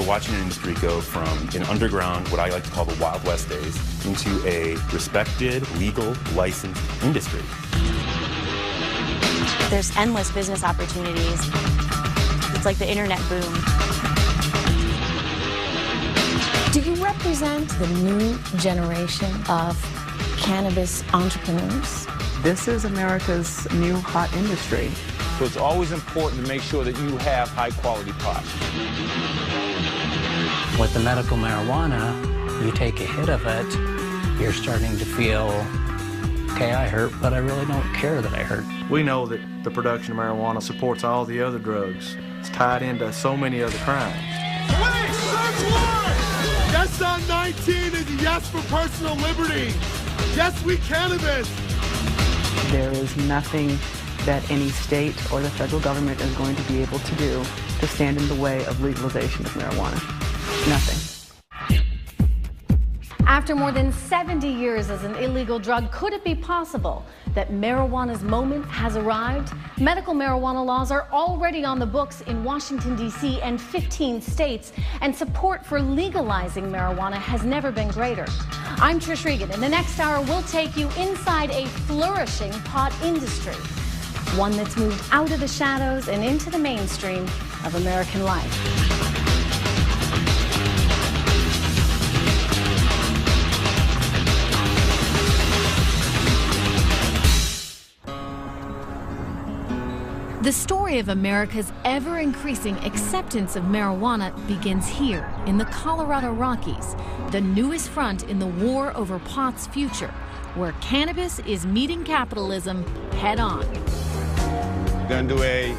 We're watching an industry go from an underground, what I like to call the Wild West days, into a respected, legal, licensed industry. There's endless business opportunities. It's like the internet boom. Do you represent the new generation of cannabis entrepreneurs? This is America's new hot industry. So it's always important to make sure that you have high-quality pot. With the medical marijuana, you take a hit of it, you're starting to feel, okay, I hurt, but I really don't care that I hurt. We know that the production of marijuana supports all the other drugs. It's tied into so many other crimes. Wait, search warrant! Yes on 19 is yes for personal liberty. Yes, we cannabis. There is nothing that any state or the federal government is going to be able to do to stand in the way of legalization of marijuana. Nothing. After more than 70 years as an illegal drug, could it be possible that marijuana's moment has arrived? Medical marijuana laws are already on the books in Washington, D.C. and 15 states, and support for legalizing marijuana has never been greater. I'm Trish Regan. In the next hour, we'll take you inside a flourishing pot industry, one that's moved out of the shadows and into the mainstream of American life. The story of America's ever-increasing acceptance of marijuana begins here in the Colorado Rockies, the newest front in the war over pot's future, where cannabis is meeting capitalism head-on. We're going to do a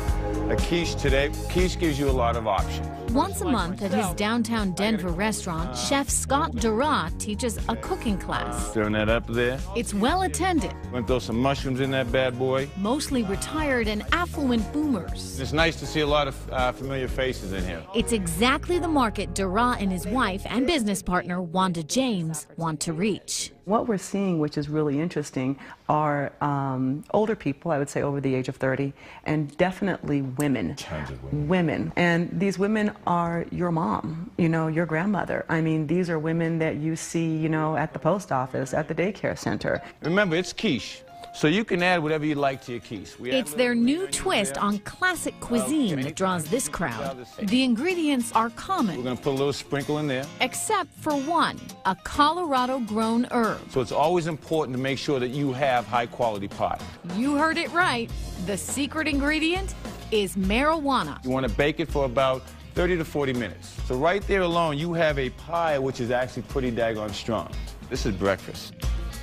quiche today. Quiche gives you a lot of options. Once a month at his downtown Denver restaurant, Chef Scott Dura teaches a cooking class. Throwing that up there. It's well attended. We're going to throw some mushrooms in that bad boy. Mostly retired and affluent boomers. It's nice to see a lot of familiar faces in here. It's exactly the market Dura and his wife and business partner, Wanda James, want to reach. What we're seeing, which is really interesting, are older people, I would say over the age of 30, and definitely women. Tons of women. Women. And these women are your mom, you know, your grandmother. I mean, these are women that you see, you know, at the post office, at the daycare center. Remember, it's quiche. So you can add whatever you like to your quiche. It's their new twist on classic cuisine that draws this crowd. The ingredients are common. We're going to put a little sprinkle in there. Except for one, a Colorado-grown herb. So it's always important to make sure that you have high-quality pot. You heard it right. The secret ingredient is marijuana. You want to bake it for about 30 to 40 minutes. So right there alone, you have a pie which is actually pretty daggone strong. This is breakfast.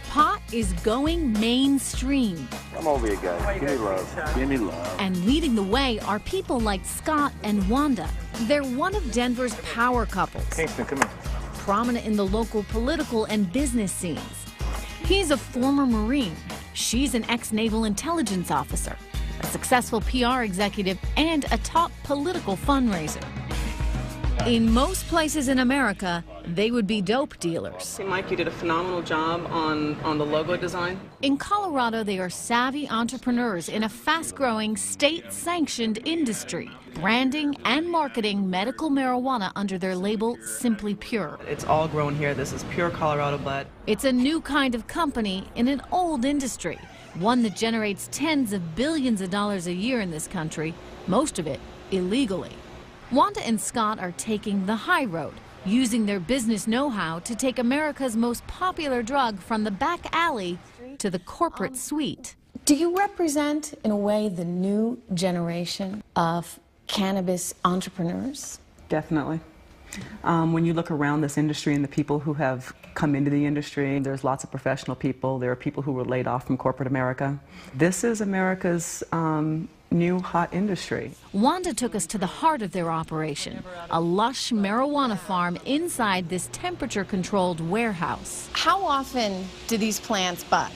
Pot is going mainstream. Come over here, guys. Give me love. Give me love. And leading the way are people like Scott and Wanda. They're one of Denver's power couples. Kingston, come here. Prominent in the local political and business scenes. He's a former Marine. She's an ex-naval intelligence officer, a successful PR executive, and a top political fundraiser. In most places in America, they would be dope dealers. Hey, Mike, you did a phenomenal job on the logo design. In Colorado, they are savvy entrepreneurs in a fast-growing, state-sanctioned industry, branding and marketing medical marijuana under their label Simply Pure. It's all grown here. This is pure Colorado bud. It's a new kind of company in an old industry, one that generates tens of billions of dollars a year in this country, most of it illegally. Wanda and Scott are taking the high road, using their business know-how to take America's most popular drug from the back alley to the corporate suite. Do you represent, in a way, the new generation of cannabis entrepreneurs? Definitely. When you look around this industry and the people who have come into the industry, there's lots of professional people. There are people who were laid off from corporate America. This is America's new hot industry. Wanda took us to the heart of their operation, a lush marijuana farm inside this temperature-controlled warehouse. How often do these plants bud?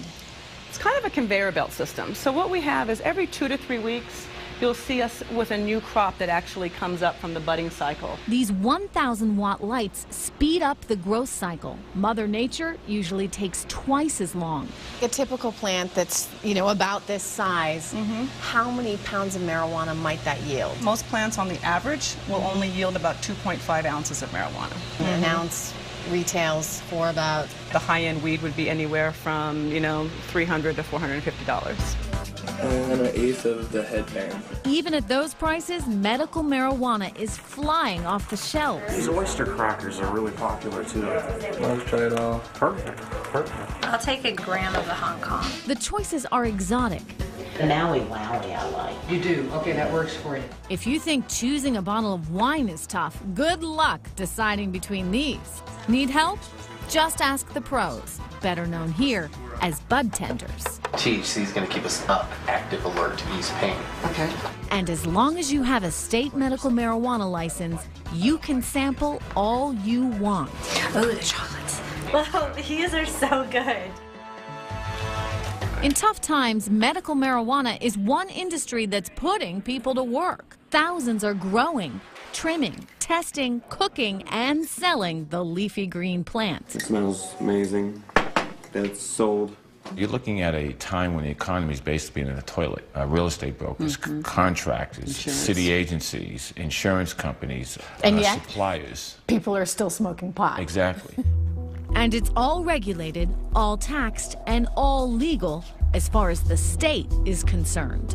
It's kind of a conveyor belt system. So what we have is every 2 to 3 weeks, you'll see us with a new crop that actually comes up from the budding cycle. These 1,000-watt lights speed up the growth cycle. Mother Nature usually takes twice as long. A typical plant that's, about this size, how many pounds of marijuana might that yield? Most plants on the average will only yield about 2.5 ounces of marijuana. An ounce retails for about? The high-end weed would be anywhere from, $300 to $450. And an eighth of the headband. Even at those prices, medical marijuana is flying off the shelves. These oyster crackers are really popular too. Let's try it all. Perfect. I'll take a gram of the Hong Kong. The choices are exotic. The Maui Wowie I like. You do? Okay, that works for you. If you think choosing a bottle of wine is tough, good luck deciding between these. Need help? Just ask the pros, better known here as bud tenders. THC is going to keep us up, active, alert, ease pain. Okay. And as long as you have a state medical marijuana license, you can sample all you want. Oh, the chocolates. Wow, these are so good. In tough times, medical marijuana is one industry that's putting people to work. Thousands are growing, trimming, testing, cooking, and selling the leafy green plant. It smells amazing. That's sold. You're looking at a time when the economy is basically in the toilet. Real estate brokers, contractors, city agencies, insurance companies, and yet, suppliers. People are still smoking pot. Exactly. And it's all regulated, all taxed, and all legal as far as the state is concerned.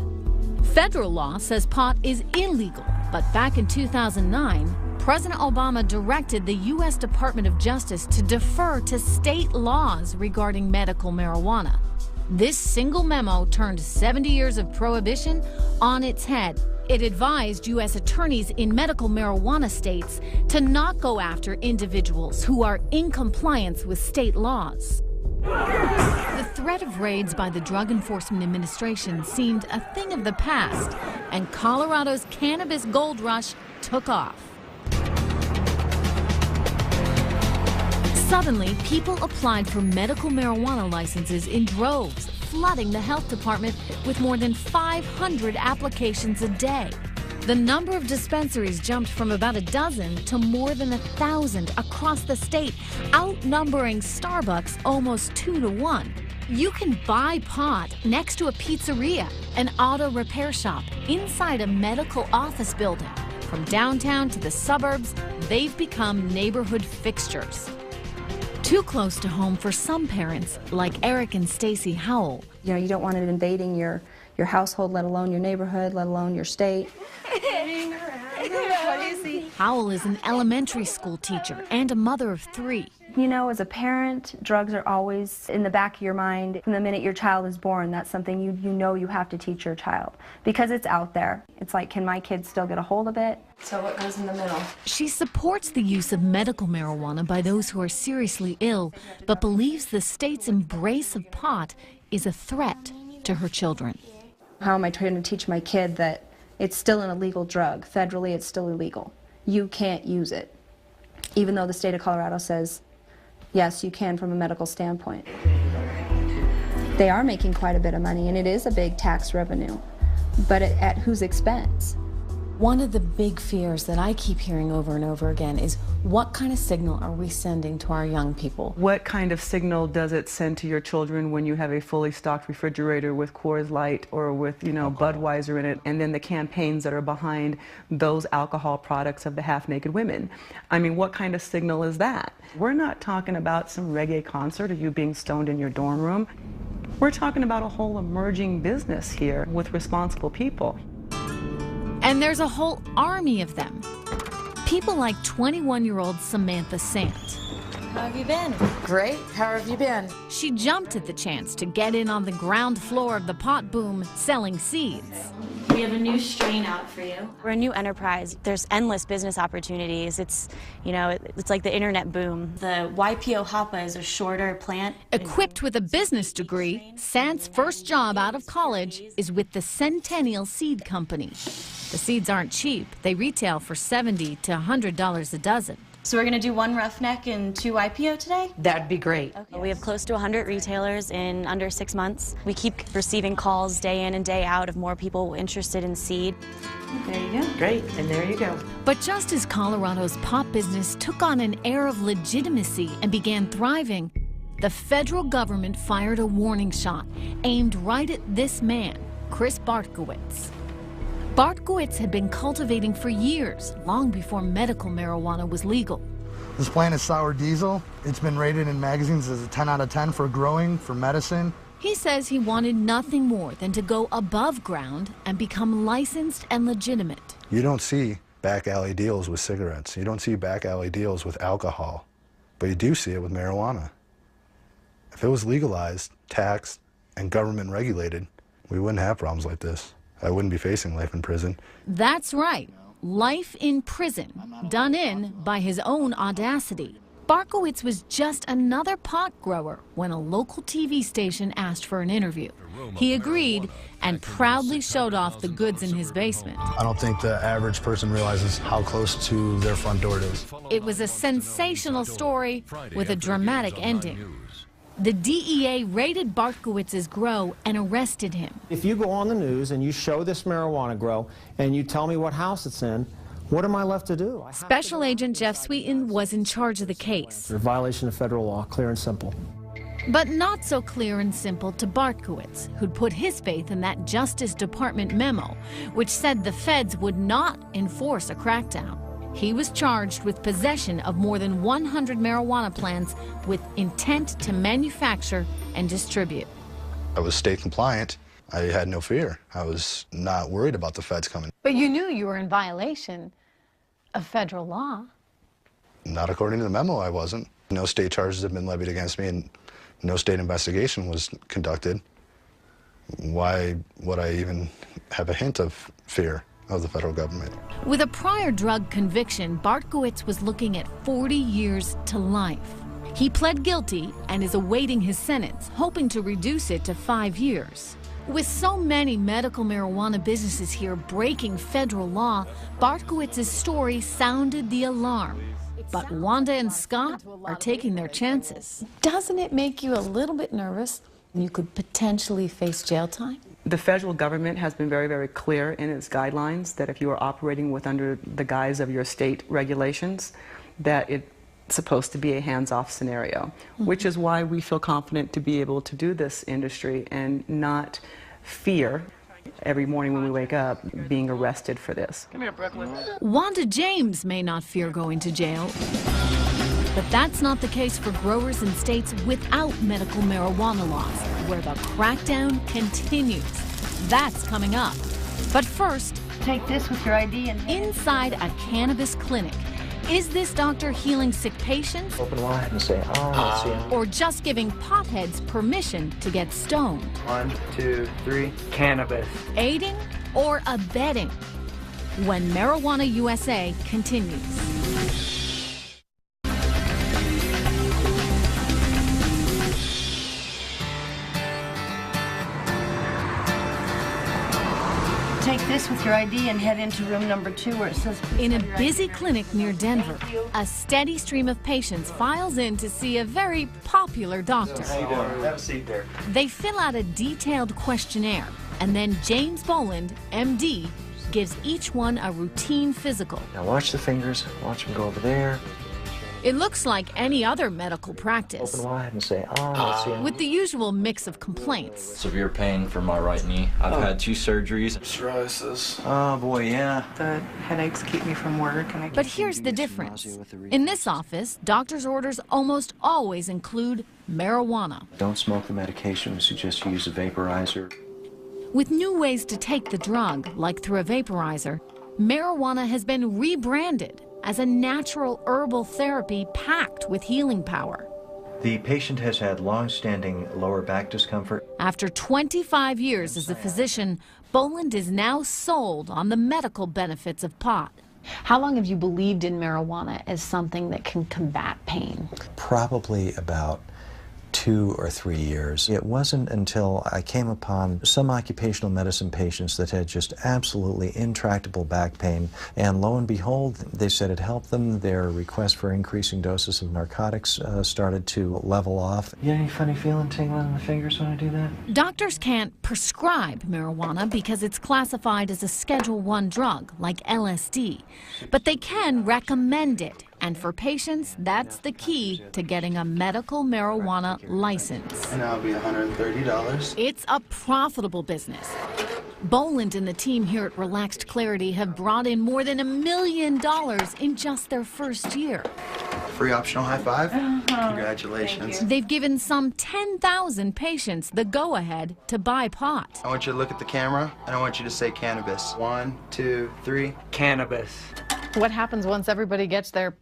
Federal law says pot is illegal, but back in 2009, President Obama directed the U.S. Department of Justice to defer to state laws regarding medical marijuana. This single memo turned 70 years of prohibition on its head. It advised U.S. attorneys in medical marijuana states to not go after individuals who are in compliance with state laws. The threat of raids by the Drug Enforcement Administration seemed a thing of the past, and Colorado's cannabis gold rush took off. Suddenly, people applied for medical marijuana licenses in droves, flooding the health department with more than 500 applications a day. The number of dispensaries jumped from about a dozen to more than 1,000 across the state, outnumbering Starbucks almost 2 to 1. You can buy pot next to a pizzeria, an auto repair shop, inside a medical office building. From downtown to the suburbs, they've become neighborhood fixtures. Too close to home for some parents, like Eric and Stacy Howell. You don't want it invading your household, let alone your neighborhood, let alone your state. Howell is an elementary school teacher and a mother of 3. As a parent, drugs are always in the back of your mind. From the minute your child is born, that's something you have to teach your child because it's out there. It's like, can my kids still get a hold of it? So what goes in the middle? She supports the use of medical marijuana by those who are seriously ill, but believes the state's embrace of pot is a threat to her children. How am I trying to teach my kid that it's still an illegal drug? Federally, it's still illegal. You can't use it, even though the state of Colorado says, yes, you can from a medical standpoint. They are making quite a bit of money, and it is a big tax revenue, but at whose expense? One of the big fears that I keep hearing over and over again is, what kind of signal are we sending to our young people? What kind of signal does it send to your children when you have a fully stocked refrigerator with Coors Light or with, Budweiser in it, and then the campaigns that are behind those alcohol products of the half-naked women? I mean, what kind of signal is that? We're not talking about some reggae concert or you being stoned in your dorm room. We're talking about a whole emerging business here with responsible people. And there's a whole army of them. People like 21-year-old Samantha Sant. How have you been? Great. How have you been? She jumped at the chance to get in on the ground floor of the pot boom, selling seeds. We have a new strain out for you. We're a new enterprise. There's endless business opportunities. It's like the internet boom. The YPO hapa is a shorter plant. Equipped with a business degree, Sant's first job out of college is with the Centennial Seed Company. The seeds aren't cheap. They retail for $70 to $100 a dozen. So we're going to do 1 roughneck and 2 IPO today? That'd be great. Okay. We have close to 100 retailers in under 6 months. We keep receiving calls day in and day out of more people interested in seed. There you go. Great. And there you go. But just as Colorado's pot business took on an air of legitimacy and began thriving, the federal government fired a warning shot aimed right at this man, Chris Bartkowitz. Bartkowitz had been cultivating for years, long before medical marijuana was legal. This plant is sour diesel. It's been rated in magazines as a 10 out of 10 for growing, for medicine. He says he wanted nothing more than to go above ground and become licensed and legitimate. You don't see back alley deals with cigarettes. You don't see back alley deals with alcohol, but you do see it with marijuana. If it was legalized, taxed, and government regulated, we wouldn't have problems like this. I wouldn't be facing life in prison. That's right, life in prison, done in by his own audacity. Bartkowitz was just another pot grower when a local TV station asked for an interview. He agreed and proudly showed off the goods in his basement. I don't think the average person realizes how close to their front door it is. It was a sensational story with a dramatic ending. The DEA raided Bartkowitz's grow and arrested him. If you go on the news and you show this marijuana grow and you tell me what house it's in, what am I left to do? Special Agent Jeff Sweeten was in charge of the case. A violation of federal law, clear and simple. But not so clear and simple to Bartkowitz, who'd put his faith in that Justice Department memo, which said the feds would not enforce a crackdown. He was charged with possession of more than 100 marijuana plants with intent to manufacture and distribute. I was state compliant. I had no fear. I was not worried about the feds coming. But you knew you were in violation of federal law. Not according to the memo, I wasn't. No state charges have been levied against me, and no state investigation was conducted. Why would I even have a hint of fear of the federal government? With a prior drug conviction, Bartkowitz was looking at 40 years to life. He pled guilty and is awaiting his sentence, hoping to reduce it to 5 years. With so many medical marijuana businesses here breaking federal law, Bartkowitz's story sounded the alarm. But Wanda and Scott are taking their chances. Doesn't it make you a little bit nervous? You could potentially face jail time? The federal government has been very, very clear in its guidelines that if you are operating with under the guise of your state regulations, that it's supposed to be a hands-off scenario, which is why we feel confident to be able to do this industry and not fear every morning when we wake up being arrested for this. Come here, Brooklyn. Wanda James may not fear going to jail, but that's not the case for growers in states without medical marijuana laws, where the crackdown continues. That's coming up. But first, take this with your ID and inside a cannabis clinic. Is this doctor healing sick patients? Open wide and say, oh, let's see. Or just giving potheads permission to get stoned? 1, 2, 3, cannabis. Aiding or abetting? When Marijuana USA continues. take this with your ID and head into room number 2 where it says... In a busy clinic near Denver, a steady stream of patients files in to see a very popular doctor. How you doing? Have a seat there. They fill out a detailed questionnaire, and then James Boland, MD, gives each one a routine physical. Now watch the fingers, watch them go over there. It looks like any other medical practice. Open wide and say, let's see. With the usual mix of complaints. Severe pain from my right knee. I've had 2 surgeries. Psoriasis. Oh boy, yeah. The headaches keep me from work. But here's the difference. In this office, doctor's orders almost always include marijuana. Don't smoke the medication. We suggest you use a vaporizer. With new ways to take the drug, like through a vaporizer, marijuana has been rebranded as a natural herbal therapy packed with healing power. The patient has had long-standing lower back discomfort. After 25 years as a physician, Boland is now sold on the medical benefits of pot. How long have you believed in marijuana as something that can combat pain? Probably about 2 or 3 years. It wasn't until I came upon some occupational medicine patients that had just absolutely intractable back pain, and lo and behold, they said it helped them. Their request for increasing doses of narcotics started to level off. You get any funny feeling tingling in the fingers when I do that? Doctors can't prescribe marijuana because it's classified as a Schedule I drug, like LSD, but they can recommend it. And for patients, that's the key to getting a medical marijuana license. And that'll be $130. It's a profitable business. Boland and the team here at Relaxed Clarity have brought in more than $1 million in just their first year. Free optional high five. Congratulations. They've given some 10,000 patients the go-ahead to buy pot. I want you to look at the camera, and I want you to say cannabis. 1, 2, 3. Cannabis. What happens once everybody gets their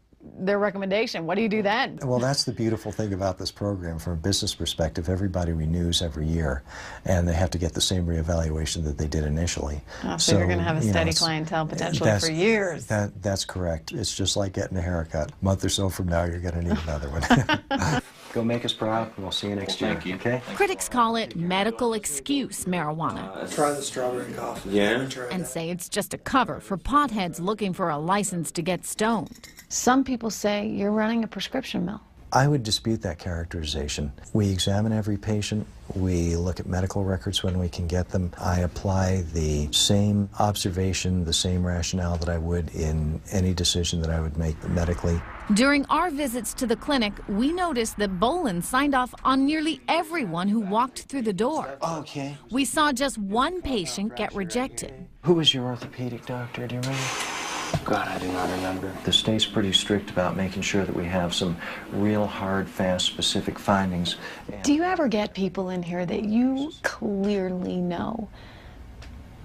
recommendation? What do you do then? Well, that's the beautiful thing about this program. From a business perspective, everybody renews every year, and they have to get the same reevaluation that they did initially. Oh, so you're going to have a steady clientele potentially for years. That's correct. It's just like getting a haircut. A month or so from now, you're going to need another one. Go make us proud, and we'll see you next year. Thank you. Okay? Critics call it medical excuse marijuana. Try the strawberry coffee. Yeah? And say it's just a cover for potheads looking for a license to get stoned. Some people say you're running a prescription mill. I would dispute that characterization. We examine every patient. We look at medical records when we can get them. I apply the same observation, the same rationale that I would in any decision that I would make medically. During our visits to the clinic, we noticed that Boland signed off on nearly everyone who walked through the door. Okay. We saw just one patient get rejected. Who was your orthopedic doctor? Do you remember? God, I do not remember. The state's pretty strict about making sure that we have some real hard, fast, specific findings. Do you ever get people in here that you clearly know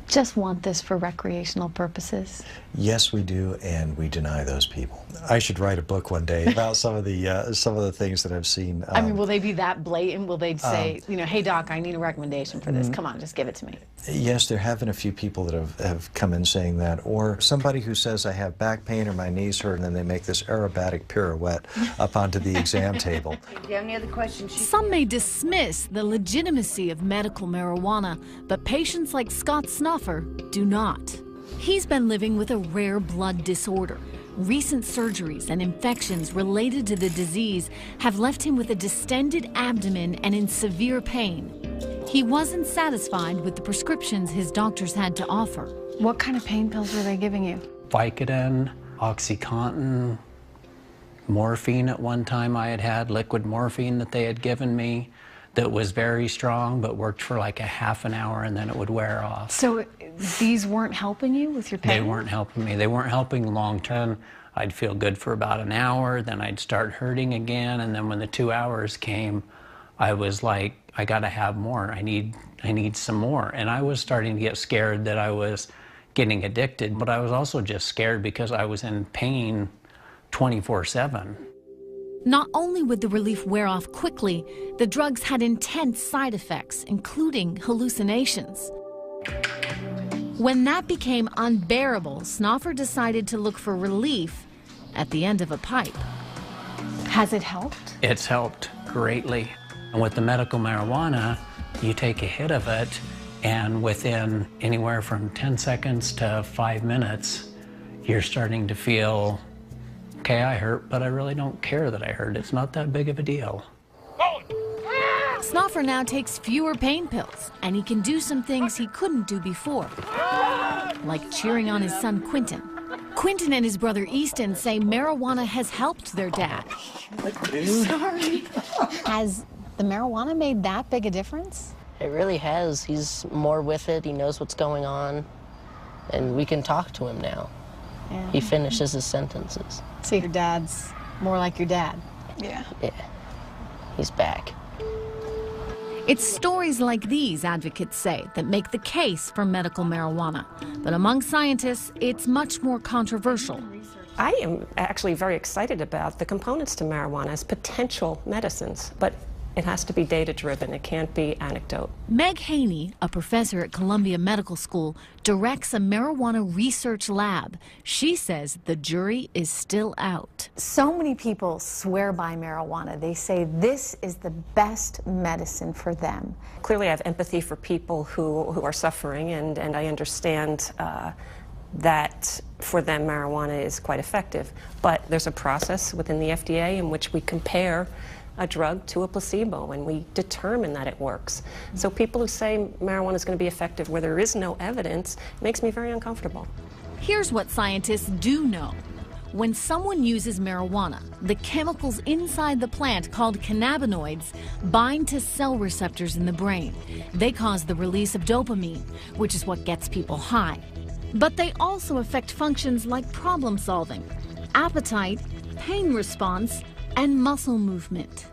just want this for recreational purposes? Yes, we do, and we deny those people. I should write a book one day about some of the things that I've seen. I mean, will they be that blatant? Will they say, you know, hey doc, I need a recommendation for this. Come on, just give it to me. Yes, there have been a few people that have come in saying that, or somebody who says I have back pain or my knees hurt, and then they make this aerobatic pirouette up onto the exam table. Do you have any other questions? Some may dismiss the legitimacy of medical marijuana, but patients like Scott Snuffer do not. He's been living with a rare blood disorder. Recent surgeries and infections related to the disease have left him with a distended abdomen and in severe pain. He wasn't satisfied with the prescriptions his doctors had to offer. What kind of pain pills were they giving you? Vicodin, OxyContin, morphine at one time I had liquid morphine that they had given me that was very strong but worked for like a half an hour and then it would wear off. So these weren't helping you with your pain? They weren't helping me. They weren't helping long term. I'd feel good for about an hour, then I'd start hurting again, and then when the 2 hours came, I was like, I gotta have more. I need some more. And I was starting to get scared that I was getting addicted, but I was also just scared because I was in pain 24/7. Not only would the relief wear off quickly, the drugs had intense side effects, including hallucinations. When that became unbearable, Snoffer decided to look for relief at the end of a pipe. Has it helped? It's helped greatly. And with the medical marijuana, you take a hit of it, and within anywhere from 10 seconds to 5 minutes, you're starting to feel, okay, I hurt, but I really don't care that I hurt. It's not that big of a deal. Snoffer now takes fewer pain pills, and he can do some things he couldn't do before, like cheering on his son Quentin. Quentin and his brother Easton say marijuana has helped their dad. Sorry. Has the marijuana made that big a difference? It really has. He's more with it. He knows what's going on, and we can talk to him now. Yeah. He finishes his sentences. So your dad's more like your dad? Yeah. Yeah. He's back. It's stories like these, advocates say, that make the case for medical marijuana. But among scientists, it's much more controversial. I am actually very excited about the components to marijuana as potential medicines, but It has to be data-driven. It can't be anecdote. Meg Haney, a professor at Columbia Medical School, directs a marijuana research lab. She says the jury is still out. So many people swear by marijuana. They say this is the best medicine for them. Clearly, I have empathy for people who are suffering, and I understand that for them marijuana is quite effective. But there's a process within the FDA in which we compare a drug to a placebo, and we determine that it works. So people who say marijuana is going to be effective where there is no evidence makes me very uncomfortable. Here's what scientists do know. When someone uses marijuana, the chemicals inside the plant called cannabinoids bind to cell receptors in the brain. They cause the release of dopamine, which is what gets people high. But they also affect functions like problem solving, appetite, pain response, and muscle movement.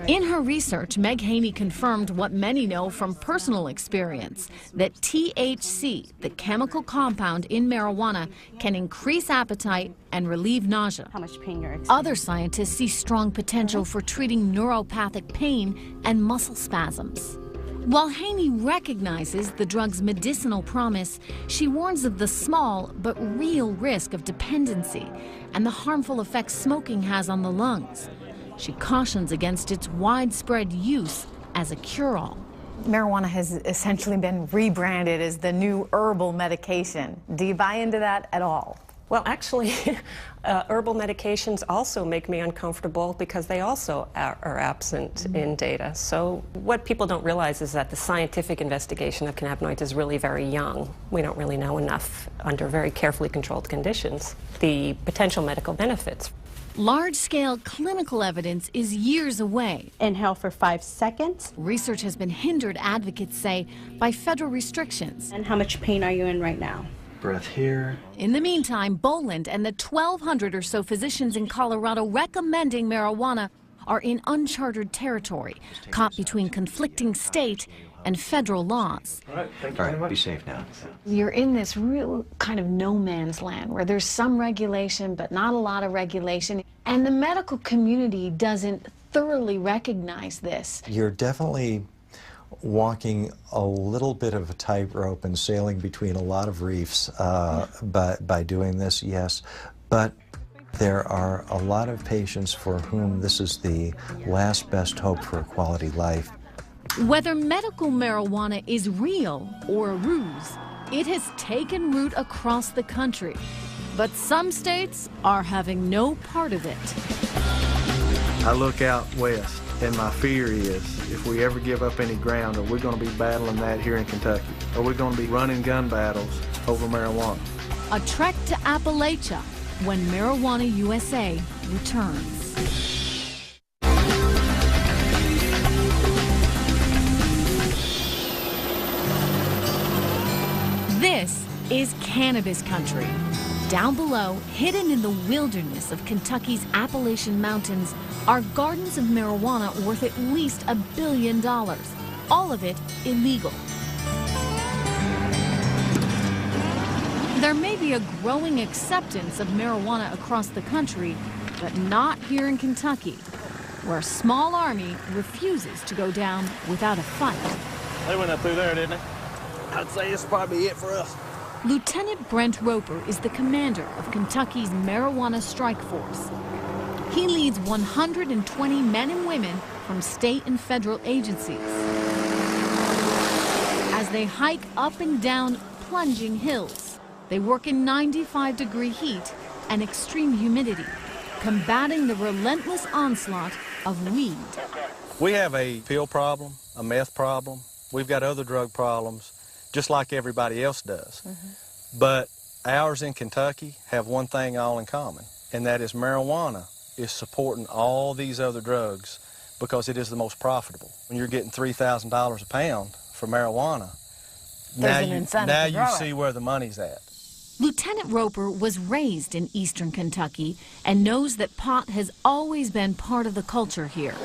In her research, Meg Haney confirmed what many know from personal experience, that THC, the chemical compound in marijuana, can increase appetite and relieve nausea. How much pain you're experiencing. Other scientists see strong potential for treating neuropathic pain and muscle spasms. While Haney recognizes the drug's medicinal promise, she warns of the small but real risk of dependency and the harmful effects smoking has on the lungs. She cautions against its widespread use as a cure-all. Marijuana has essentially been rebranded as the new herbal medication. Do you buy into that at all? Well, actually, herbal medications also make me uncomfortable because they also are absent in data. So what people don't realize is that the scientific investigation of cannabinoids is really very young. We don't really know enough under very carefully controlled conditions. The potential medical benefits. Large-scale clinical evidence is years away. Inhale for 5 seconds. Research has been hindered, advocates say, by federal restrictions. And how much pain are you in right now? Breath here. In the meantime, Boland and the 1,200 or so physicians in Colorado recommending marijuana are in uncharted territory, caught between conflicting state and federal laws. All right, thank you very much. Be safe now. You're in this real kind of no man's land where there's some regulation but not a lot of regulation, and the medical community doesn't thoroughly recognize this. You're definitely walking a little bit of a tightrope and sailing between a lot of reefs by doing this, yes. But there are a lot of patients for whom this is the last best hope for a quality life. Whether medical marijuana is real or a ruse, it has taken root across the country. But some states are having no part of it. I look out west, and my fear is if we ever give up any ground, are we going to be battling that here in Kentucky? Are we going to be running gun battles over marijuana? A trek to Appalachia when Marijuana USA returns. This is cannabis country. Down below, hidden in the wilderness of Kentucky's Appalachian Mountains, are gardens of marijuana worth at least $1 billion. All of it illegal. There may be a growing acceptance of marijuana across the country, but not here in Kentucky, where a small army refuses to go down without a fight. They went up through there, didn't they? I'd say this is probably it for us. Lieutenant Brent Roper is the commander of Kentucky's marijuana strike force. He leads 120 men and women from state and federal agencies as they hike up and down plunging hills. They work in 95-degree heat and extreme humidity, combating the relentless onslaught of weed. We have a pill problem, a meth problem. We've got other drug problems, just like everybody else does. But ours in Kentucky have one thing all in common, and that is marijuana is supporting all these other drugs because it is the most profitable. When you're getting $3,000 a pound for marijuana, now you see where the money's at. Lieutenant Roper was raised in eastern Kentucky and knows that pot has always been part of the culture here.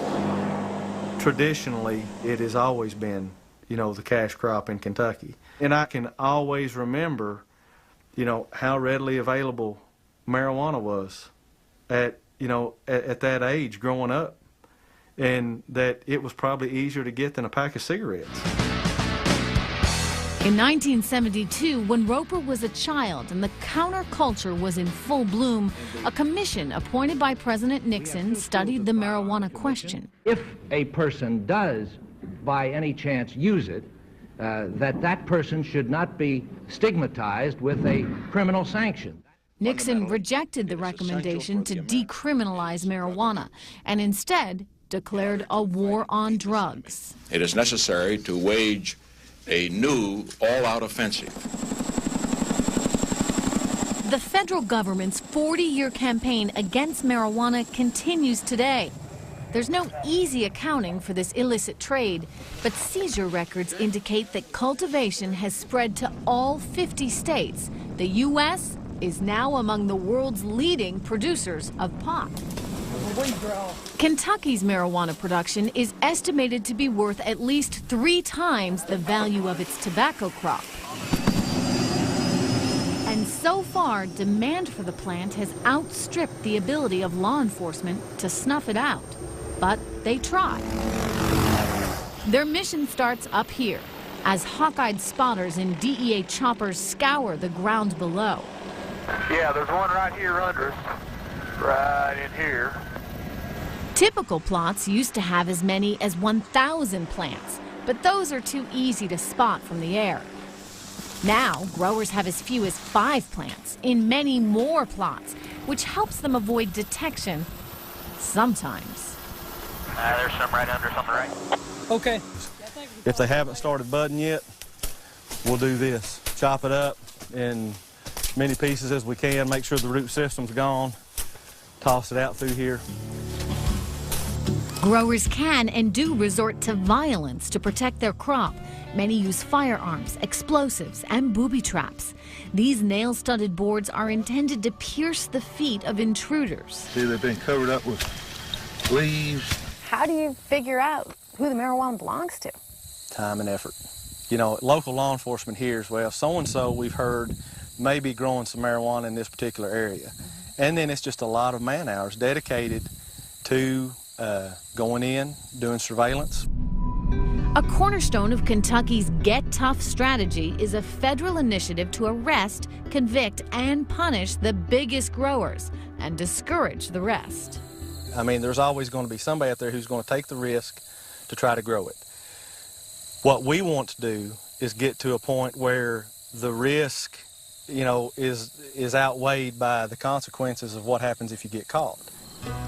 Traditionally, it has always been, you know, the cash crop in Kentucky. And I can always remember, you know, how readily available marijuana was at that age growing up. and that it was probably easier to get than a pack of cigarettes. In 1972, when Roper was a child and the counterculture was in full bloom, a commission appointed by President Nixon studied the marijuana question. If a person does, by any chance, use it, that person should not be stigmatized with a criminal sanction. Nixon rejected the recommendation to decriminalize marijuana and instead declared a war on drugs. It is necessary to wage a new all-out offensive. The federal government's 40-year campaign against marijuana continues today. There's no easy accounting for this illicit trade, but seizure records indicate that cultivation has spread to all 50 states. The U.S. is now among the world's leading producers of pot. Kentucky's marijuana production is estimated to be worth at least 3 times the value of its tobacco crop. And so far, demand for the plant has outstripped the ability of law enforcement to snuff it out. But they try. Their mission starts up here, as hawk-eyed spotters and DEA choppers scour the ground below. Yeah, there's one right here under us, right in here. Typical plots used to have as many as 1,000 plants, but those are too easy to spot from the air. Now, growers have as few as 5 plants in many more plots, which helps them avoid detection sometimes. There's some right under, something right. Okay. If they haven't started budding yet, we'll do this. Chop it up in many pieces as we can, make sure the root system's gone, toss it out through here. Growers can and do resort to violence to protect their crop. Many use firearms, explosives, and booby traps. These nail-studded boards are intended to pierce the feet of intruders. See, they've been covered up with leaves. How do you figure out who the marijuana belongs to? Time and effort. You know, local law enforcement hears, well, so-and-so we've heard may be growing some marijuana in this particular area. And then it's just a lot of man-hours dedicated to going in, doing surveillance. A cornerstone of Kentucky's Get Tough strategy is a federal initiative to arrest, convict, and punish the biggest growers and discourage the rest. I mean, there's always going to be somebody out there who's going to take the risk to try to grow it. What we want to do is get to a point where the risk, you know, is outweighed by the consequences of what happens if you get caught.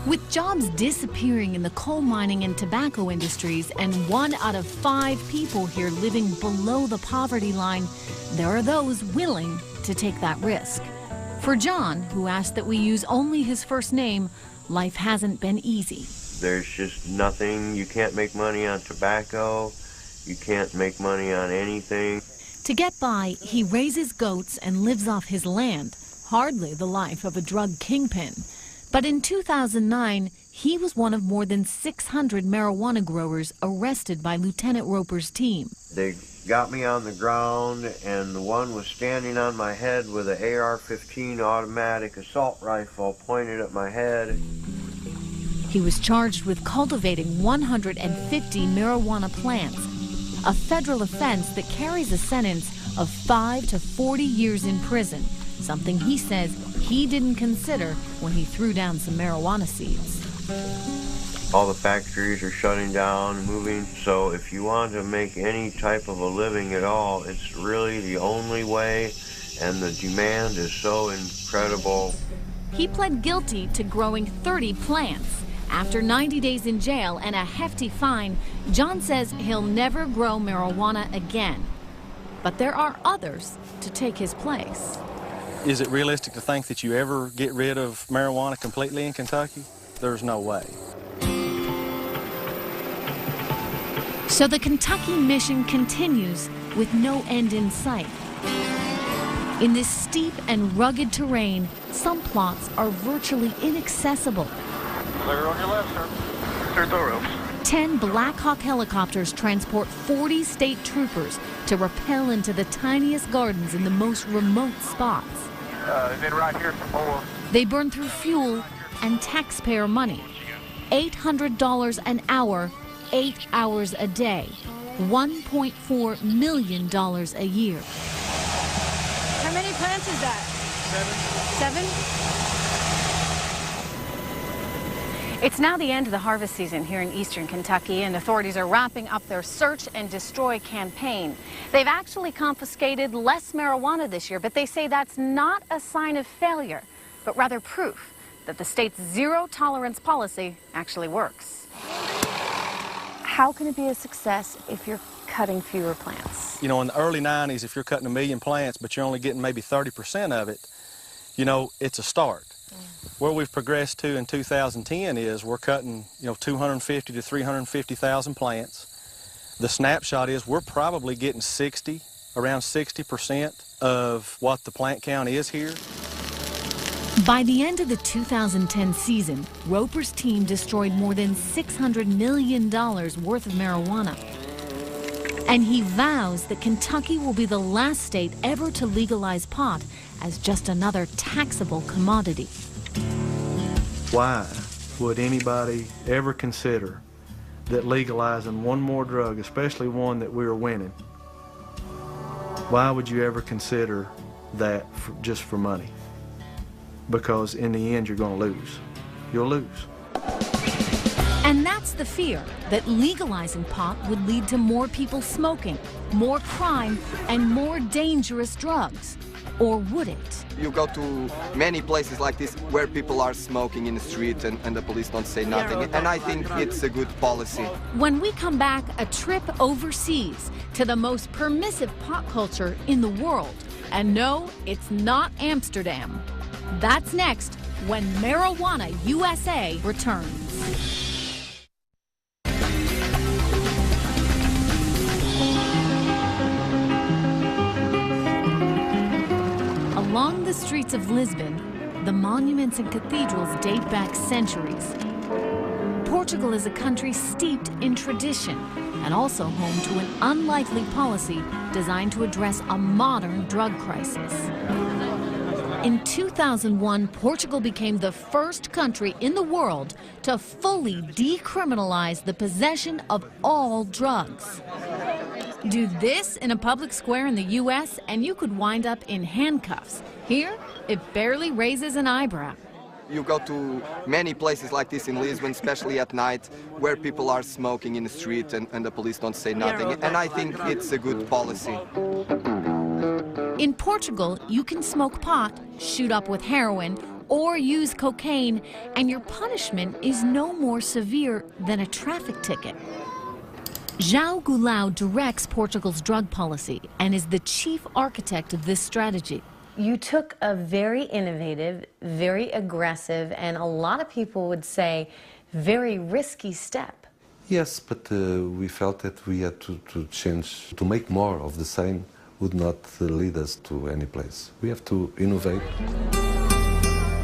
With jobs disappearing in the coal mining and tobacco industries and 1 out of 5 people here living below the poverty line, there are those willing to take that risk. For John, who asked that we use only his first name, life hasn't been easy. There's just nothing. You can't make money on tobacco. You can't make money on anything. To get by, he raises goats and lives off his land, hardly the life of a drug kingpin. But in 2009, he was one of more than 600 marijuana growers arrested by Lieutenant Roper's team. They got me on the ground, and the one was standing on my head with an AR-15 automatic assault rifle pointed at my head. He was charged with cultivating 150 marijuana plants, a federal offense that carries a sentence of 5 to 40 years in prison, something he says he didn't consider when he threw down some marijuana seeds. All the factories are shutting down, moving, so if you want to make any type of a living at all, it's really the only way, and the demand is so incredible. He pled guilty to growing 30 plants. After 90 days in jail and a hefty fine, John says he'll never grow marijuana again. But there are others to take his place. Is it realistic to think that you ever get rid of marijuana completely in Kentucky? There's no way. So the Kentucky mission continues with no end in sight. In this steep and rugged terrain, some plots are virtually inaccessible. Clear on your left, sir. Clear thorough. 10 Black Hawk helicopters transport 40 state troopers to rappel into the tiniest gardens in the most remote spots. And then right here some more. They burn through fuel and taxpayer money. $800 an hour, 8 hours a day, $1.4 million a year. How many plants is that? 7. It's now the end of the harvest season here in eastern Kentucky, and authorities are wrapping up their search and destroy campaign. They've actually confiscated less marijuana this year, but they say that's not a sign of failure, but rather proof that the state's zero tolerance policy actually works. How can it be a success if you're cutting fewer plants? You know, in the early 90s, if you're cutting 1 million plants, but you're only getting maybe 30% of it, you know, it's a start. Where we've progressed to in 2010 is we're cutting, 250 to 350,000 plants. The snapshot is we're probably getting around 60% of what the plant count is here. By the end of the 2010 season, Roper's team destroyed more than $600 million worth of marijuana. And he vows that Kentucky will be the last state ever to legalize pot as just another taxable commodity. Why would anybody ever consider that legalizing one more drug, especially one that we are winning, why would you ever consider that just for money? Because in the end, you're going to lose. You'll lose. And that's the fear, that legalizing pot would lead to more people smoking, more crime, and more dangerous drugs. Or would it? You go to many places like this where people are smoking in the street and the police don't say nothing. And I think it's a good policy. When we come back, a trip overseas to the most permissive pot culture in the world. And no, it's not Amsterdam. That's next when Marijuana USA returns. Along the streets of Lisbon, the monuments and cathedrals date back centuries. Portugal is a country steeped in tradition and also home to an unlikely policy designed to address a modern drug crisis. In 2001, Portugal became the first country in the world to fully decriminalize the possession of all drugs. Do this in a public square in the U.S. and you could wind up in handcuffs. Here, it barely raises an eyebrow. You go to many places like this in Lisbon, especially at night, where people are smoking in the street and the police don't say nothing. And I think it's a good policy. In Portugal, you can smoke pot, shoot up with heroin, or use cocaine, and your punishment is no more severe than a traffic ticket. João Goulão directs Portugal's drug policy and is the chief architect of this strategy. You took a very innovative, very aggressive, and a lot of people would say very risky step. Yes, but we felt that we had to change, to make more of the same would not lead us to any place. We have to innovate.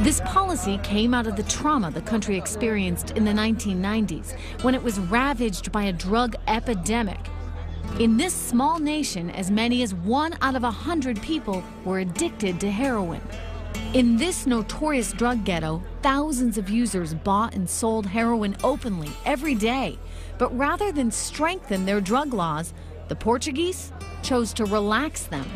This policy came out of the trauma the country experienced in the 1990s, when it was ravaged by a drug epidemic. In this small nation, as many as 1 out of 100 people were addicted to heroin. In this notorious drug ghetto, thousands of users bought and sold heroin openly every day. But rather than strengthen their drug laws, the Portuguese chose to relax them.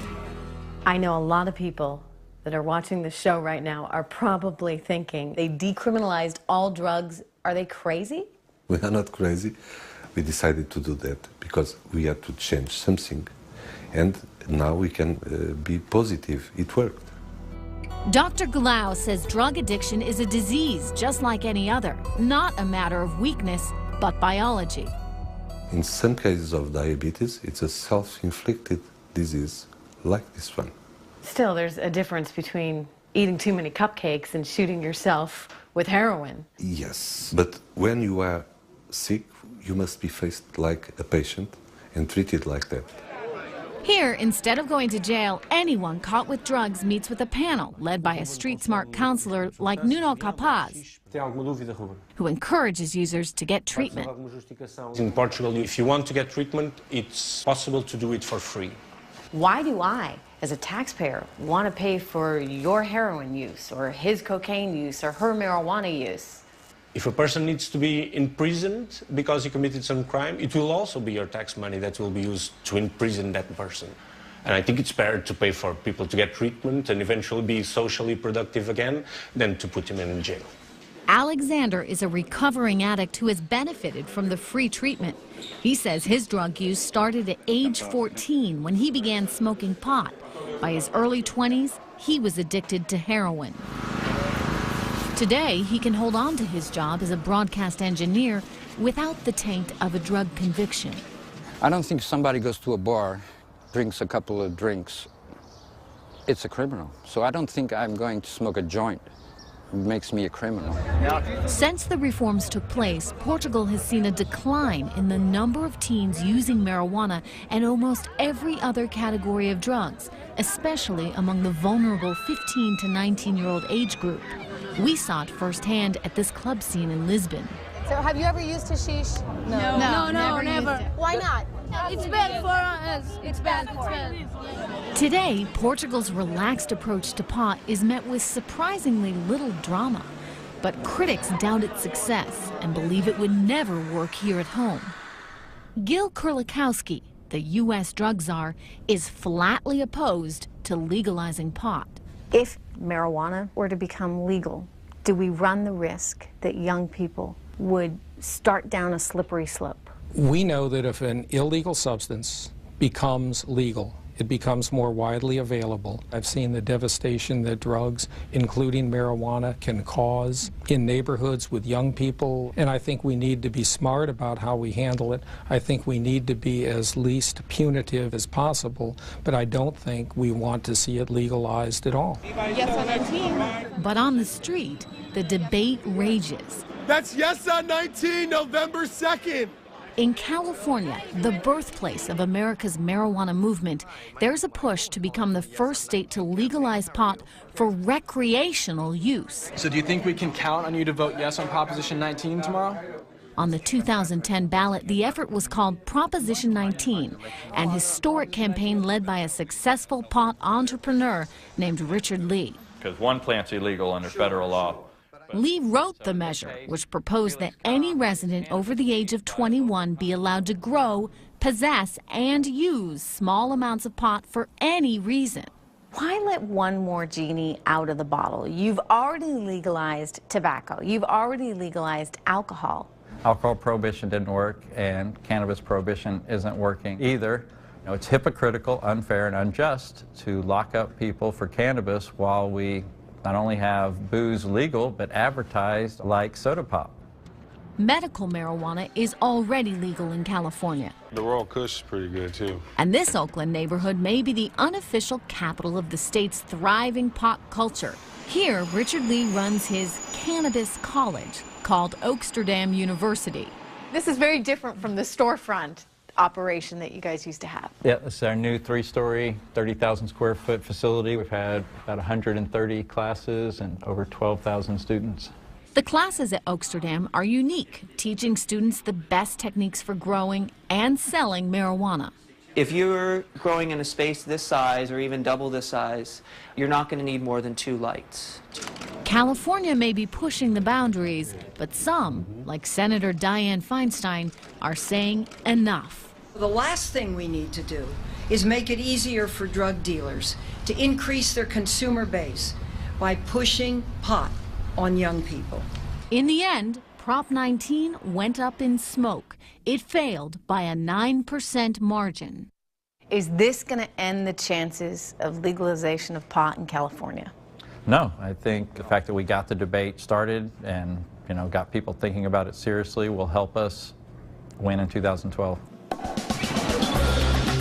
I know a lot of people that are watching the show right now are probably thinking they decriminalized all drugs. Are they crazy? We are not crazy. We decided to do that because we had to change something. And now we can be positive. It worked. Dr. Goulão says drug addiction is a disease just like any other, not a matter of weakness, but biology. In some cases of diabetes, it's a self-inflicted disease like this one. Still, there's a difference between eating too many cupcakes and shooting yourself with heroin. Yes, but when you are sick, you must be faced like a patient and treated like that. Here, instead of going to jail, anyone caught with drugs meets with a panel led by a street-smart counselor like Nuno Capaz, who encourages users to get treatment. In Portugal, if you want to get treatment, it's possible to do it for free. Why do I, as a taxpayer, want to pay for your heroin use or his cocaine use or her marijuana use? If a person needs to be imprisoned because he committed some crime, it will also be your tax money that will be used to imprison that person. And I think it's better to pay for people to get treatment and eventually be socially productive again than to put him in jail. Alexander is a recovering addict who has benefited from the free treatment. He says his drug use started at age 14 when he began smoking pot. By his early 20s, he was addicted to heroin. Today, he can hold on to his job as a broadcast engineer without the taint of a drug conviction. I don't think somebody goes to a bar, drinks a couple of drinks, it's a criminal. So I don't think I'm going to smoke a joint. It makes me a criminal. Since the reforms took place, Portugal has seen a decline in the number of teens using marijuana and almost every other category of drugs, especially among the vulnerable 15 to 19-year-old age group. We saw it firsthand at this club scene in Lisbon. So have you ever used hashish? No, never. Why not? It's bad for us. It's bad. It's bad. Today, Portugal's relaxed approach to pot is met with surprisingly little drama. But critics doubt its success and believe it would never work here at home. Gil Kurlikowski, the U.S. drug czar, is flatly opposed to legalizing pot. If marijuana were to become legal, do we run the risk that young people would start down a slippery slope? We know that if an illegal substance becomes legal, it becomes more widely available. I've seen the devastation that drugs, including marijuana, can cause in neighborhoods with young people, and I think we need to be smart about how we handle it. I think we need to be as least punitive as possible, but I don't think we want to see it legalized at all. Yes on 19. But on the street, the debate rages. That's Yes on 19, November 2nd. In California, the birthplace of America's marijuana movement, there's a push to become the first state to legalize pot for recreational use. So do you think we can count on you to vote yes on Proposition 19 tomorrow? On the 2010 ballot, the effort was called Proposition 19, an historic campaign led by a successful pot entrepreneur named Richard Lee. Because one plant's illegal under federal law. Lee wrote the measure, which proposed that any resident over the age of 21 be allowed to grow, possess, and use small amounts of pot for any reason. Why let one more genie out of the bottle? You've already legalized tobacco. You've already legalized alcohol. Alcohol prohibition didn't work, and cannabis prohibition isn't working either. You know, it's hypocritical, unfair, and unjust to lock up people for cannabis while we not only have booze legal, but advertised like soda pop. Medical marijuana is already legal in California. The Royal Kush is pretty good, too. And this Oakland neighborhood may be the unofficial capital of the state's thriving pot culture. Here, Richard Lee runs his cannabis college, called Oaksterdam University. This is very different from the storefront operation that you guys used to have. Yeah, this is our new 3-story, 30,000 square foot facility. We've had about 130 classes and over 12,000 students. The classes at Oaksterdam are unique, teaching students the best techniques for growing and selling marijuana. If you're growing in a space this size or even double this size, you're not going to need more than 2 lights. California may be pushing the boundaries, but some, like Senator Dianne Feinstein, are saying enough. The last thing we need to do is make it easier for drug dealers to increase their consumer base by pushing pot on young people. In the end, Prop 19 went up in smoke. It failed by a 9% margin. Is this going to end the chances of legalization of pot in California? No, I think the fact that we got the debate started and, got people thinking about it seriously will help us win in 2012.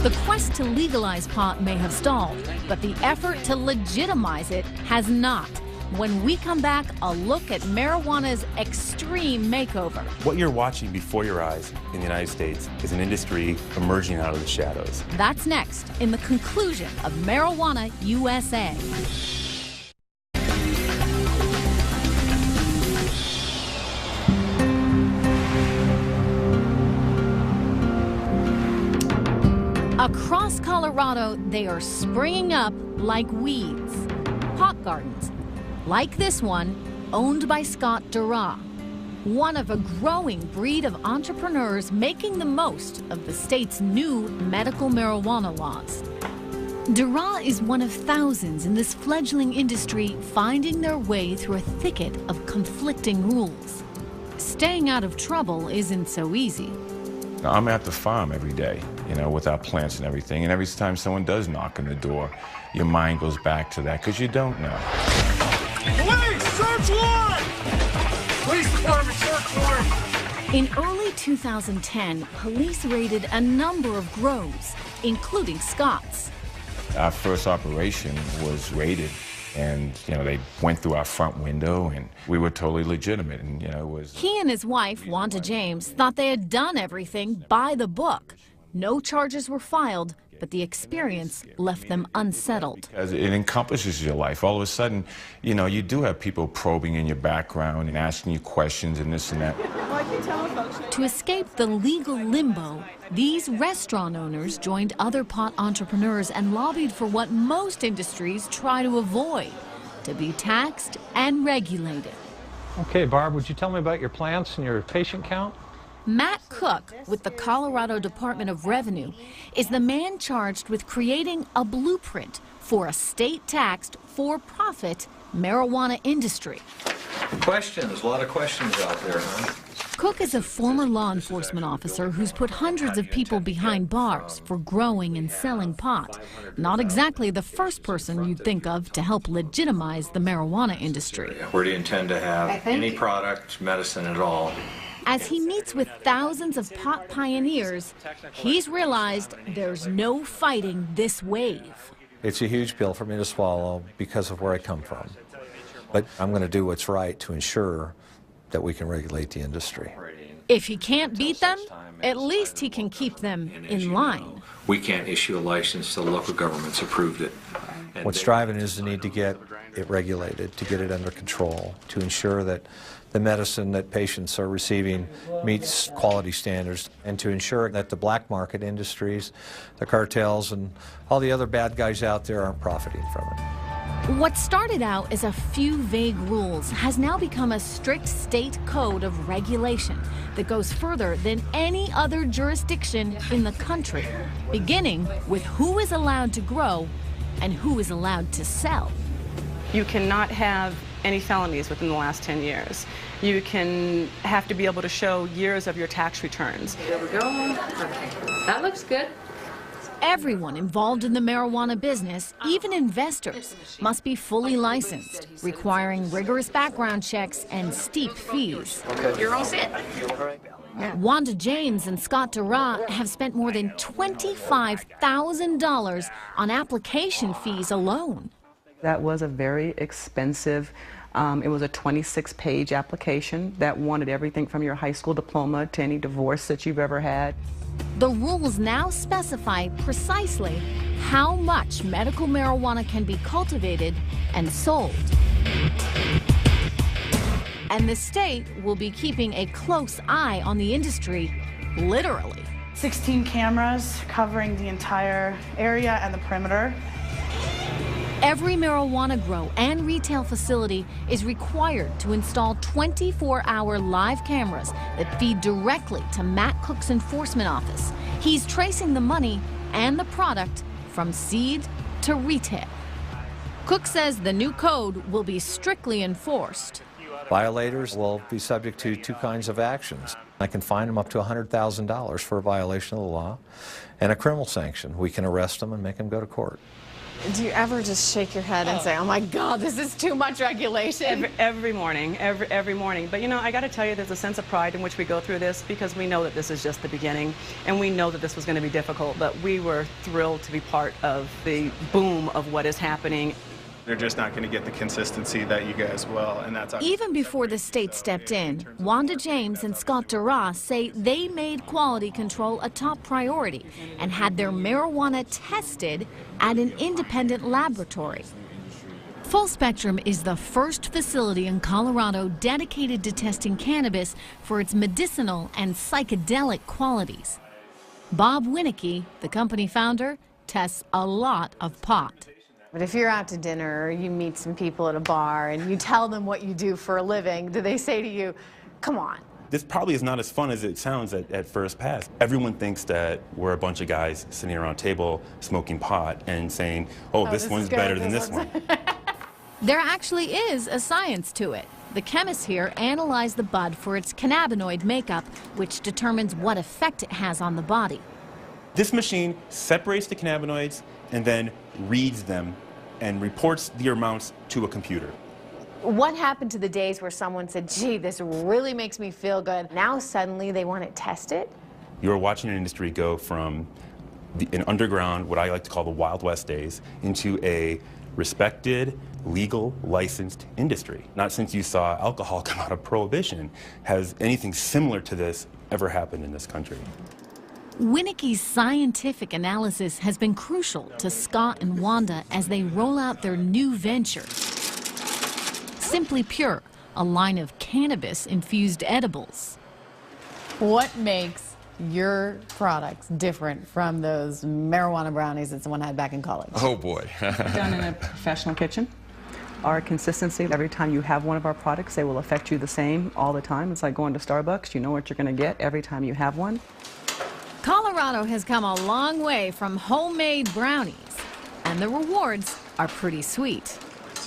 The quest to legalize pot may have stalled, but the effort to legitimize it has not. When we come back, a look at marijuana's extreme makeover. What you're watching before your eyes in the United States is an industry emerging out of the shadows. That's next in the conclusion of Marijuana USA. Across Colorado, they are springing up like weeds. Pot gardens, like this one, owned by Scott Dura. one of a growing breed of entrepreneurs making the most of the state's new medical marijuana laws. Dara is one of thousands in this fledgling industry finding their way through a thicket of conflicting rules. Staying out of trouble isn't so easy. I'm at the farm every day, with our plants and everything, and every time someone does knock on the door, your mind goes back to that, because you don't know. Police, search warrant! Police department, search warrant! In early 2010, police raided a number of grows, including Scott's. Our first operation was raided, and they went through our front window, and we were totally legitimate, and it was. He and his wife, Wanda James, thought they had done everything by the book. No charges were filed, but the experience left them unsettled. Because it encompasses your life. All of a sudden, you do have people probing in your background and asking you questions and this and that. To escape the legal limbo, these restaurant owners joined other pot entrepreneurs and lobbied for what most industries try to avoid, to be taxed and regulated. Okay, Barb, would you tell me about your plants and your patient count? Matt Cook, with the Colorado Department of Revenue, is the man charged with creating a blueprint for a state-taxed, for-profit marijuana industry. Questions, a lot of questions out there, huh? Cook is a former law enforcement officer who's put hundreds of people behind bars for growing and selling pot. Not exactly the first person you'd think of to help legitimize the marijuana industry. Where do you intend to have any product, medicine at all? As he meets with thousands of pot pioneers, he's realized there's no fighting this wave. It's a huge pill for me to swallow because of where I come from. But I'm going to do what's right to ensure that we can regulate the industry. If he can't beat them, at least he can keep them in line. We can't issue a license till local government's approved it. What's driving is the need to get it regulated, to get it under control, to ensure that the medicine that patients are receiving meets quality standards, and to ensure that the black market industries, the cartels, and all the other bad guys out there aren't profiting from it. What started out as a few vague rules has now become a strict state code of regulation that goes further than any other jurisdiction in the country, beginning with who is allowed to grow and who is allowed to sell. You cannot have any felonies within the last 10 years. You can have to be able to show years of your tax returns. There we go. Okay. That looks good. Everyone involved in the marijuana business, even investors, must be fully licensed, requiring rigorous background checks and steep fees. Okay. You're all set. Wanda James and Scott Dara have spent more than $25,000 on application fees alone. That was a very expensive, it was a 26-page application that wanted everything from your high school diploma to any divorce that you've ever had. The rules now specify precisely how much medical marijuana can be cultivated and sold. And the state will be keeping a close eye on the industry, literally. 16 cameras covering the entire area and the perimeter. Every marijuana grow and retail facility is required to install 24-hour live cameras that feed directly to Matt Cook's enforcement office. He's tracing the money and the product from seed to retail. Cook says the new code will be strictly enforced. Violators will be subject to two kinds of actions. I can fine them up to $100,000 for a violation of the law, and a criminal sanction. We can arrest them and make them go to court. Do you ever just shake your head and say, oh my God, this is too much regulation? Every morning, every morning. But I got to tell you, there's a sense of pride in which we go through this because we know that this is just the beginning, and we know that this was going to be difficult, but we were thrilled to be part of the boom of what is happening. They're just not going to get the consistency that you guys will, and that's even before the state stepped in, Wanda James and Scott Dara say they made quality control a top priority and had their marijuana tested at an independent laboratory. Full Spectrum is the first facility in Colorado dedicated to testing cannabis for its medicinal and psychedelic qualities. Bob Winicky, the company founder, tests a lot of pot. But if you're out to dinner or you meet some people at a bar and you tell them what you do for a living, do they say to you, Come on. This probably is not as fun as it sounds at first pass. Everyone thinks that we're a bunch of guys sitting around a table smoking pot and saying, oh, this one's better than this one. There actually is a science to it. The chemists here analyze the bud for its cannabinoid makeup, which determines what effect it has on the body. This machine separates the cannabinoids and then reads them and reports the amounts to a computer. What happened to the days where someone said, gee, this really makes me feel good? Now suddenly they want to test it? You're watching an industry go from an underground, what I like to call the Wild West days, into a respected, legal, licensed industry. Not since you saw alcohol come out of prohibition has anything similar to this ever happened in this country. Winicke's scientific analysis has been crucial to Scott and Wanda as they roll out their new venture, Simply Pure, a line of cannabis-infused edibles. What makes your products different from those marijuana brownies that someone had back in college? Oh boy. Done in a professional kitchen. Our consistency, every time you have one of our products, they will affect you the same all the time. It's like going to Starbucks. You know what you're going to get every time you have one. Colorado has come a long way from homemade brownies, and the rewards are pretty sweet.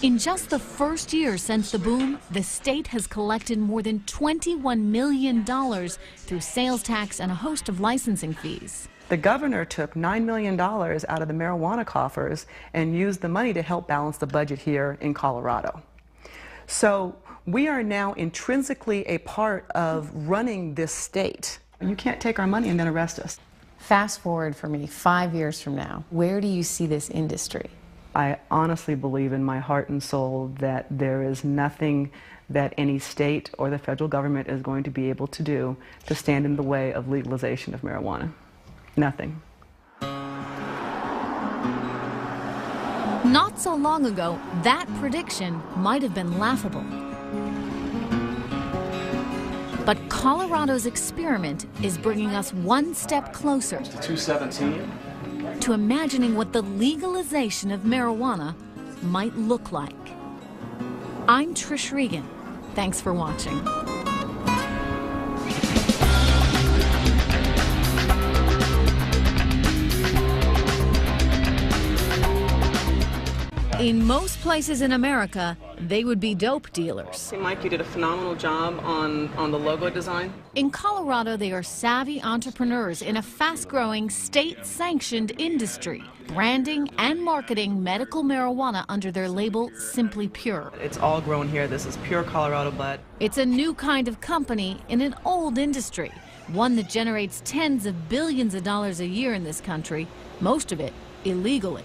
In just the first year since the boom, the state has collected more than $21 million through sales tax and a host of licensing fees. The governor took $9 million out of the marijuana coffers and used the money to help balance the budget here in Colorado. So we are now intrinsically a part of running this state. You can't take our money and then arrest us. Fast forward for me 5 years from now, where do you see this industry? I honestly believe in my heart and soul that there is nothing that any state or the federal government is going to be able to do to stand in the way of legalization of marijuana. Nothing. Not so long ago, that prediction might have been laughable. But Colorado's experiment is bringing us one step closer to 217. To imagining what the legalization of marijuana might look like. I'm Trish Regan. Thanks for watching. In most places in America, they would be dope dealers. Hey, Mike, you did a phenomenal job on the logo design. In Colorado, they are savvy entrepreneurs in a fast-growing, state-sanctioned industry, branding and marketing medical marijuana under their label Simply Pure. It's all grown here. This is pure Colorado bud. It's a new kind of company in an old industry, one that generates tens of billions of dollars a year in this country, most of it illegally.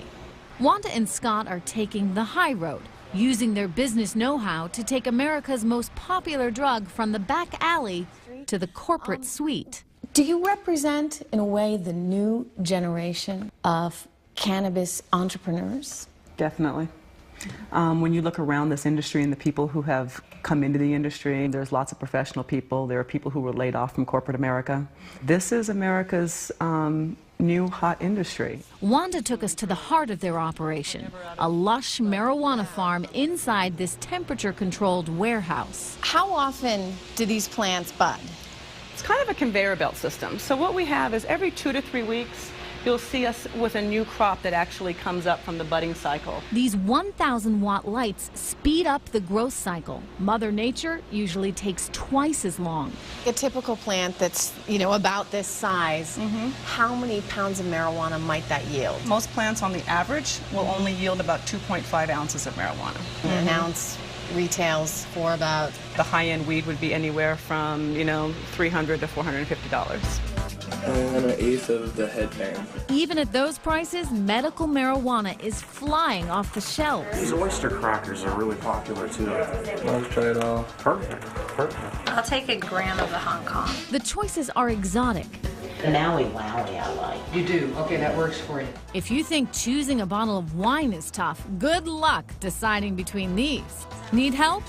Wanda and Scott are taking the high road, using their business know-how to take America's most popular drug from the back alley to the corporate suite. Do you represent, in a way, the new generation of cannabis entrepreneurs? Definitely. When you look around this industry and the people who have come into the industry, there's lots of professional people. There are people who were laid off from corporate America. This is America's new hot industry. Wanda took us to the heart of their operation, a lush marijuana farm inside this temperature-controlled warehouse. How often do these plants bud? It's kind of a conveyor belt system. So what we have is every 2 to 3 weeks, you'll see us with a new crop that actually comes up from the budding cycle. These 1,000-watt lights speed up the growth cycle. Mother Nature usually takes twice as long. A typical plant that's, about this size, how many pounds of marijuana might that yield? Most plants on the average will only yield about 2.5 ounces of marijuana. An ounce retails for about? The high-end weed would be anywhere from, $300 to $450. And an eighth of the headband. Even at those prices, medical marijuana is flying off the shelves. These oyster crackers are really popular too. Let's try it all. Perfect. Perfect. I'll take a gram of the Hong Kong. The choices are exotic. Wowie I like. You do? Okay, that works for you. If you think choosing a bottle of wine is tough, good luck deciding between these. Need help?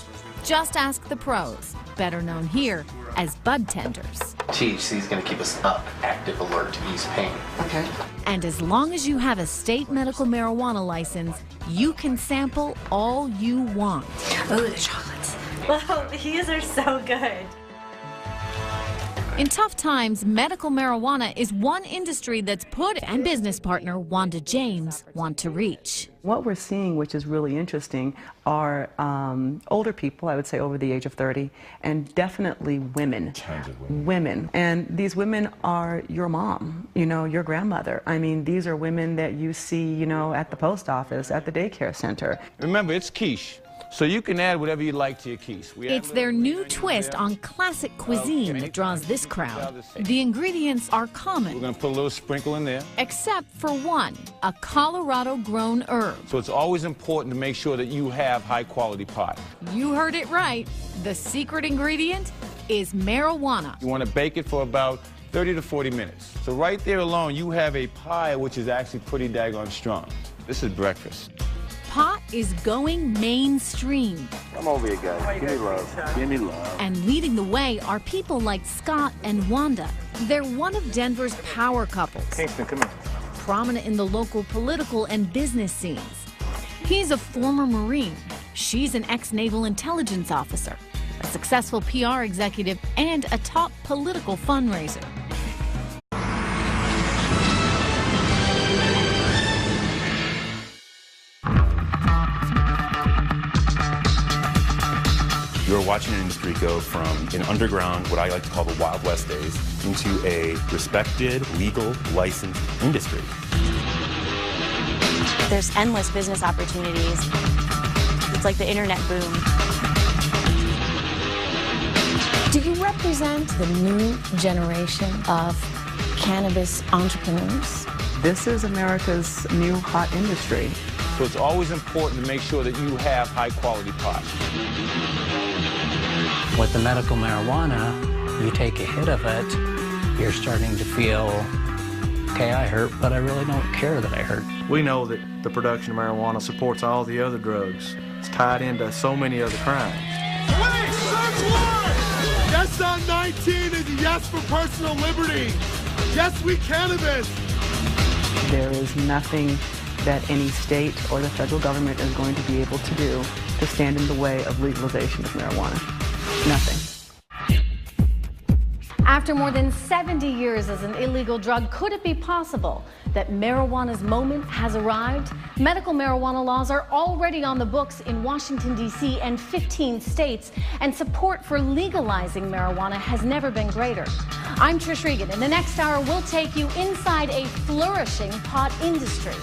Just ask the pros, better known here as bud tenders. THC is going to keep us up, active, alert, ease pain. Okay. And as long as you have a state medical marijuana license, you can sample all you want. Oh, the chocolates. Wow, these are so good. In tough times, medical marijuana is one industry that's put and business partner Wanda James want to reach. What we're seeing, which is really interesting, are older people, I would say over the age of 30, and definitely women. Tons of women. Women. And these women are your mom, you know, your grandmother. I mean, these are women that you see, you know, at the post office, at the daycare center. Remember, it's quiche. So you can add whatever you like to your quiche. It's their new twist on classic cuisine that draws this crowd. The ingredients are common. We're going to put a little sprinkle in there. Except for one, a Colorado-grown herb. So it's always important to make sure that you have high-quality pot. You heard it right. The secret ingredient is marijuana. You want to bake it for about 30 to 40 minutes. So right there alone, you have a pie which is actually pretty daggone strong. This is breakfast. Pot is going mainstream. Come over here, guys. Give me love. Give me love. And leading the way are people like Scott and Wanda. They're one of Denver's power couples. Kingston, come here. Prominent in the local political and business scenes. He's a former Marine. She's an ex-naval intelligence officer, a successful PR executive, and a top political fundraiser. You're watching an industry go from an underground, what I like to call the Wild West days, into a respected, legal, licensed industry. There's endless business opportunities. It's like the internet boom. Do you represent the new generation of cannabis entrepreneurs? This is America's new hot industry. So it's always important to make sure that you have high-quality pot. With the medical marijuana, you take a hit of it, you're starting to feel, okay, I hurt, but I really don't care that I hurt. We know that the production of marijuana supports all the other drugs. It's tied into so many other crimes. Wait, search warrant! Yes on 19 is a yes for personal liberty. Yes, we cannabis. There is nothing that any state or the federal government is going to be able to do to stand in the way of legalization of marijuana. Nothing. After more than 70 years as an illegal drug, could it be possible that marijuana's moment has arrived? Medical marijuana laws are already on the books in Washington, D.C. and 15 states, and support for legalizing marijuana has never been greater. I'm Trish Regan. In the next hour, we'll take you inside a flourishing pot industry,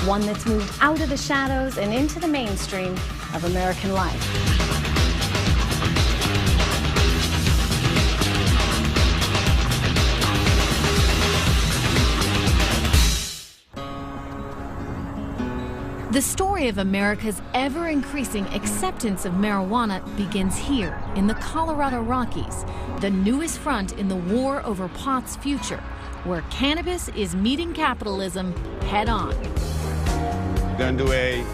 one that's moved out of the shadows and into the mainstream of American life. The story of America's ever-increasing acceptance of marijuana begins here in the Colorado Rockies, the newest front in the war over pot's future, where cannabis is meeting capitalism head-on. We're going to do a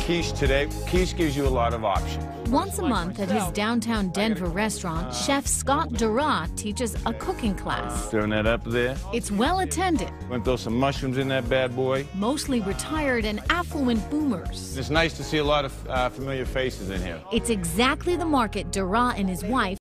quiche today. Quiche gives you a lot of options. Once a month at his downtown Denver restaurant, Chef Scott Durat teaches a cooking class. Stirring that up there. It's well attended. We're going to throw some mushrooms in that bad boy. Mostly retired and affluent boomers. It's nice to see a lot of familiar faces in here. It's exactly the market Durat and his wife